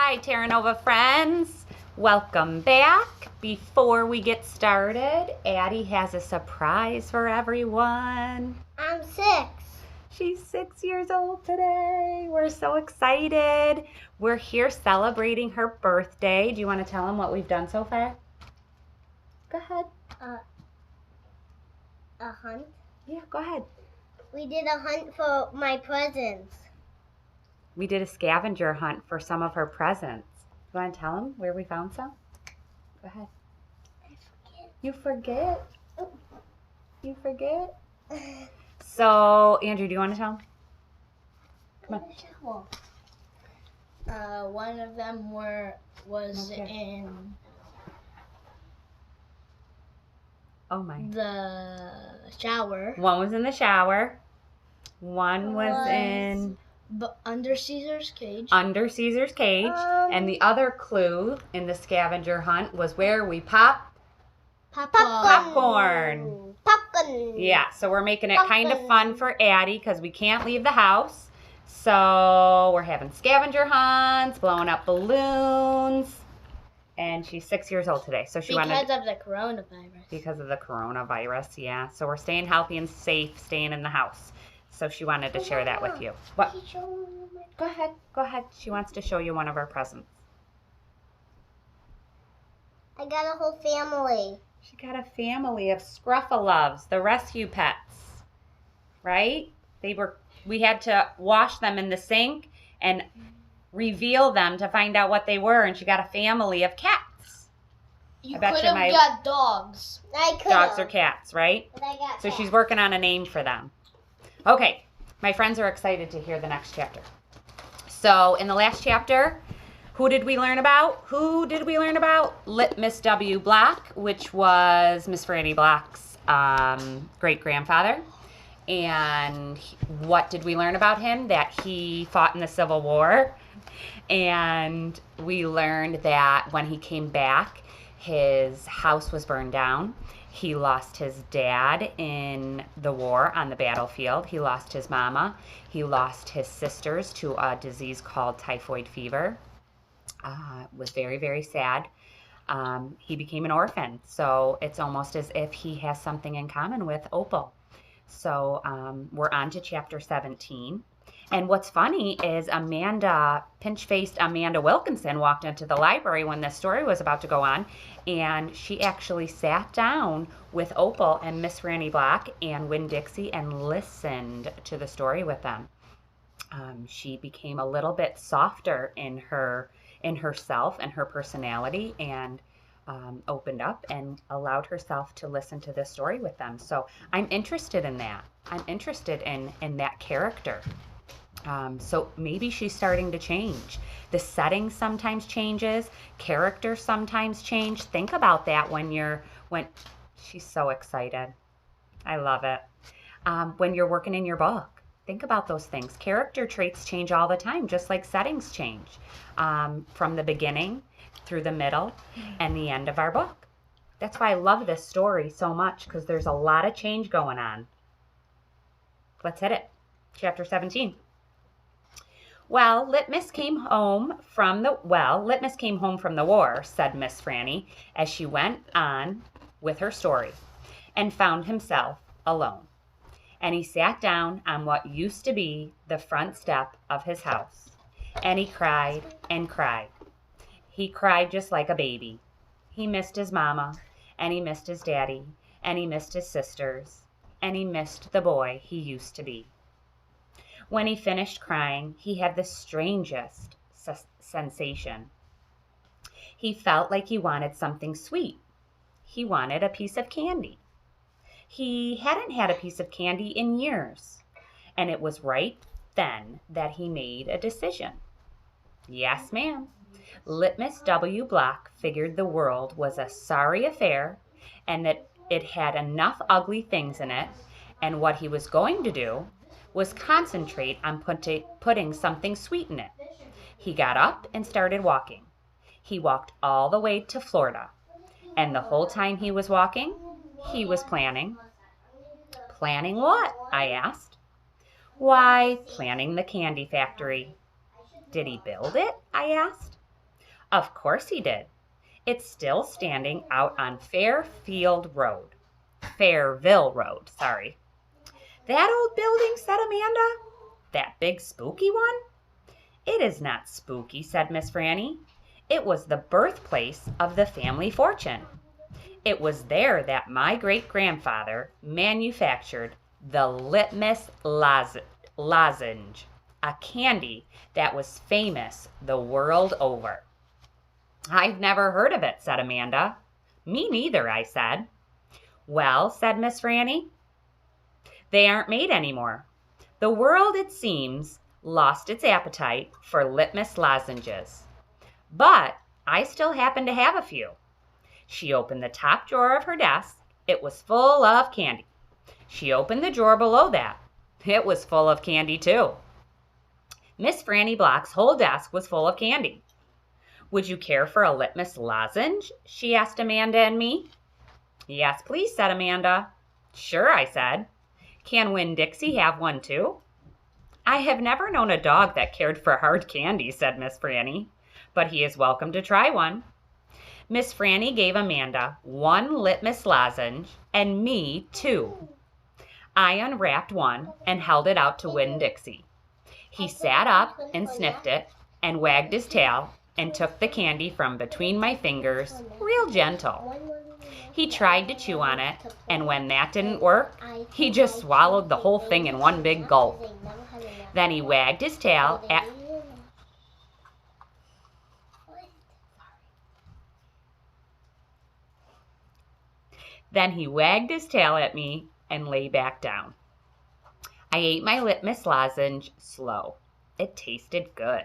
Hi, Terra Nova friends. Welcome back. Before we get started, Addie has a surprise for everyone. I'm 6. She's 6 years old today. We're so excited. We're here celebrating her birthday. Do you want to tell them what we've done so far? Go ahead. A hunt? Yeah, go ahead. We did a hunt for my presents. We did a scavenger hunt for some of her presents. You want to tell them where we found some? Go ahead. I forget. You forget? Oh. You forget? So, Andrew, do you want to tell them? Come on. One of them was in the shower. One was in the shower. One was in Under Caesar's cage. Under Caesar's cage. And the other clue in the scavenger hunt was where we pop popcorn. Popcorn. Yeah, so we're making it kind of fun for Addie because we can't leave the house. So we're having scavenger hunts, blowing up balloons. And she's 6 years old today. So because of the coronavirus. Because of the coronavirus, yeah. So we're staying healthy and safe, staying in the house. So she wanted to share that with you. What? Go ahead. Go ahead. She wants to show you one of her presents. I got a whole family. She got a family of Scruffaloves, the rescue pets. Right? We had to wash them in the sink and reveal them to find out what they were, and she got a family of cats. You could have got dogs. I could. Dogs or cats, right? But I got So cats. she's working on a name for them. Okay, my friends are excited to hear the next chapter. So in the last chapter, who did we learn about? Lit Miss W. Black, which was Miss Franny Black's great-grandfather. And what did we learn about him? That he fought in the Civil War. And we learned that when he came back, his house was burned down. He lost his dad in the war on the battlefield. He lost his mama. He lost his sisters to a disease called typhoid fever. It was very, very sad. He became an orphan. So it's almost as if he has something in common with Opal. So we're on to chapter 17. And what's funny is pinch-faced Amanda Wilkinson walked into the library when this story was about to go on, and she actually sat down with Opal and Miss Franny Black and Winn-Dixie and listened to the story with them. She became a little bit softer in herself and her personality, and opened up and allowed herself to listen to this story with them. So I'm interested in that. I'm interested in that character. So maybe she's starting to change. The setting sometimes changes. Character sometimes change. Think about that when she's so excited. I love it. When you're working in your book, think about those things. Character traits change all the time, just like settings change. From the beginning through the middle and the end of our book. That's why I love this story so much, because there's a lot of change going on. Let's hit it. Chapter 17. Well, Litmus came home from the war, said Miss Franny, as she went on with her story, and found himself alone. And he sat down on what used to be the front step of his house, and he cried and cried. He cried just like a baby. He missed his mama, and he missed his daddy, and he missed his sisters, and he missed the boy he used to be. When he finished crying, he had the strangest sensation. He felt like he wanted something sweet. He wanted a piece of candy. He hadn't had a piece of candy in years, and it was right then that he made a decision. Yes, ma'am. Litmus W. Black figured the world was a sorry affair and that it had enough ugly things in it, and what he was going to do was concentrate on putting something sweet in it. He got up and started walking. He walked all the way to Florida, and the whole time he was walking, he was planning. Planning what? I asked. Why, planning the candy factory. Did he build it? I asked. Of course he did. It's still standing out on Fairville Road, sorry. That old building, said Amanda. That big spooky one? It is not spooky, said Miss Franny. It was the birthplace of the family fortune. It was there that my great-grandfather manufactured the litmus lozenge, a candy that was famous the world over. I've never heard of it, said Amanda. Me neither, I said. Well, said Miss Franny, they aren't made anymore. The world, it seems, lost its appetite for litmus lozenges. But I still happen to have a few. She opened the top drawer of her desk. It was full of candy. She opened the drawer below that. It was full of candy, too. Miss Franny Block's whole desk was full of candy. Would you care for a litmus lozenge? She asked Amanda and me. Yes, please, said Amanda. Sure, I said. Can Winn-Dixie have one, too? I have never known a dog that cared for hard candy, said Miss Franny, but he is welcome to try one. Miss Franny gave Amanda one litmus lozenge and me 2. I unwrapped one and held it out to Winn-Dixie. He sat up and sniffed it and wagged his tail and took the candy from between my fingers, real gentle. He tried to chew on it, and when that didn't work, he just swallowed the whole thing in one big gulp. Then he wagged his tail at me and lay back down. I ate my litmus lozenge slow. It tasted good.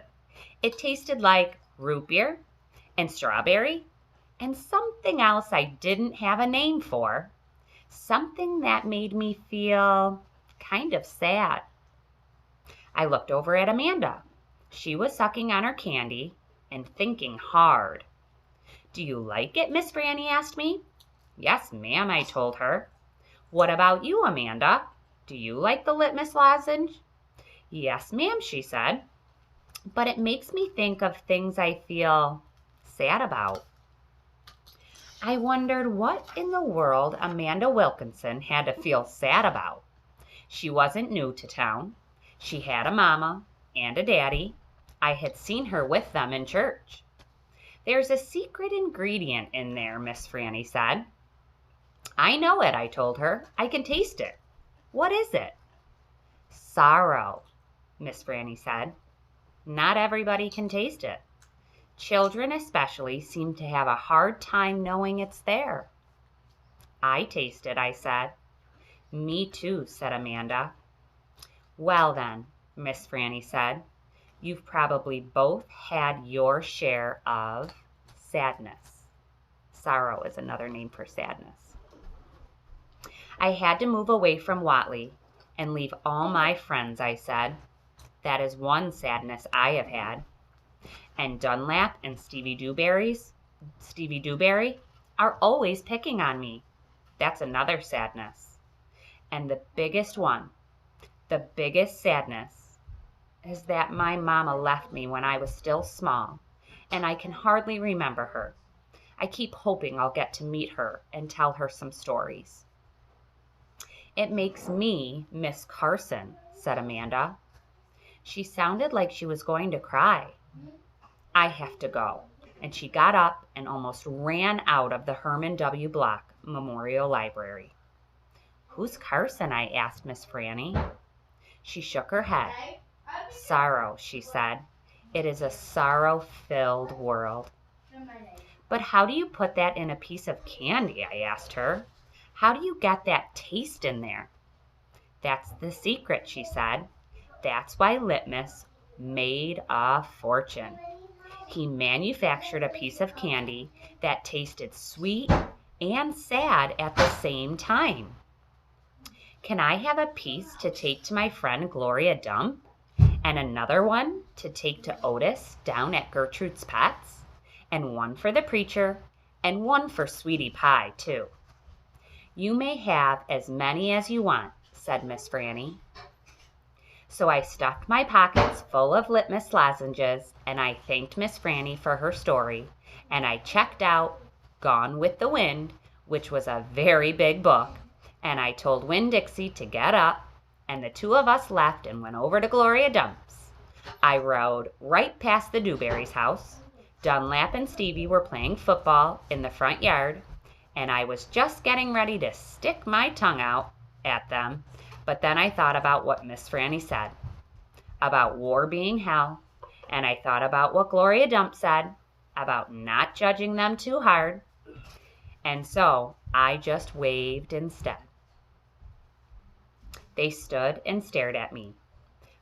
It tasted like root beer and strawberry and something else I didn't have a name for. Something that made me feel kind of sad. I looked over at Amanda. She was sucking on her candy and thinking hard. Do you like it, Miss Franny asked me. Yes, ma'am, I told her. What about you, Amanda? Do you like the litmus lozenge? Yes, ma'am, she said. But it makes me think of things I feel sad about. I wondered what in the world Amanda Wilkinson had to feel sad about. She wasn't new to town. She had a mama and a daddy. I had seen her with them in church. There's a secret ingredient in there, Miss Franny said. I know it, I told her. I can taste it. What is it? Sorrow, Miss Franny said. Not everybody can taste it. Children especially seem to have a hard time knowing it's there. I taste it, I said. Me too, said Amanda. Well then, Miss Franny said, you've probably both had your share of sadness. Sorrow is another name for sadness. I had to move away from Whatley and leave all my friends, I said. That is one sadness I have had. And Dunlap and Stevie Dewberry are always picking on me. That's another sadness. And the biggest one, the biggest sadness, is that my mama left me when I was still small, and I can hardly remember her. I keep hoping I'll get to meet her and tell her some stories. It makes me miss Carson, said Amanda. She sounded like she was going to cry. I have to go. And she got up and almost ran out of the Herman W. Block Memorial Library. Who's Carson? I asked Miss Franny. She shook her head. Sorrow, she said. It is a sorrow-filled world. But how do you put that in a piece of candy? I asked her. How do you get that taste in there? That's the secret, she said. That's why Litmus made a fortune. He manufactured a piece of candy that tasted sweet and sad at the same time. Can I have a piece to take to my friend Gloria Dump? And another one to take to Otis down at Gertrude's Pets? And one for the preacher, and one for Sweetie Pie, too. You may have as many as you want, said Miss Franny. So I stuffed my pockets full of litmus lozenges, and I thanked Miss Franny for her story, and I checked out Gone with the Wind, which was a very big book, and I told Winn-Dixie to get up, and the two of us left and went over to Gloria Dump's. I rode right past the Dewberry's house. Dunlap and Stevie were playing football in the front yard, and I was just getting ready to stick my tongue out at them, but then I thought about what Miss Franny said about war being hell, and I thought about what Gloria Dump said about not judging them too hard, and so I just waved instead. They stood and stared at me,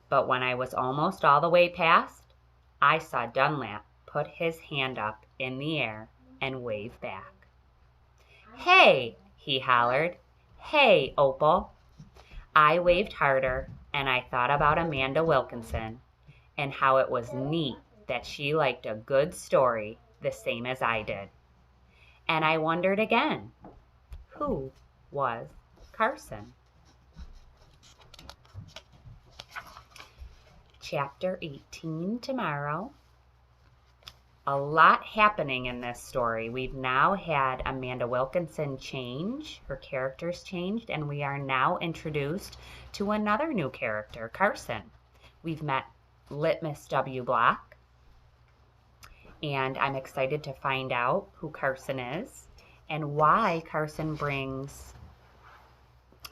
but when I was almost all the way past, I saw Dunlap put his hand up in the air and wave back. "Hey," he hollered. "Hey, Opal." I waved harder, and I thought about Amanda Wilkinson and how it was neat that she liked a good story the same as I did. And I wondered again, who was Carson? Chapter 18 tomorrow. A lot happening in this story. We've now had Amanda Wilkinson change, her character's changed, and we are now introduced to another new character, Carson. We've met Litmus W. Block, and I'm excited to find out who Carson is and why Carson brings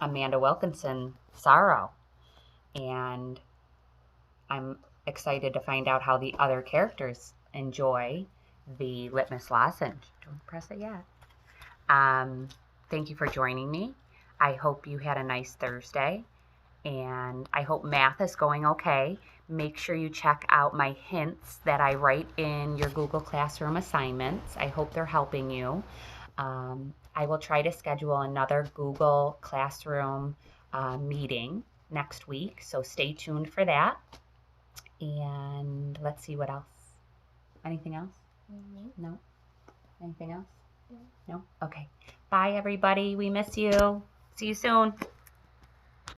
Amanda Wilkinson sorrow. And I'm excited to find out how the other characters enjoy the litmus lozenge. Don't press it yet. Thank you for joining me. I hope you had a nice Thursday, and I hope math is going okay. Make sure you check out my hints that I write in your Google Classroom assignments. I hope they're helping you. I will try to schedule another Google Classroom meeting next week, so stay tuned for that. And let's see what else. Anything else? No? Anything else? No? Okay. Bye, everybody. We miss you. See you soon.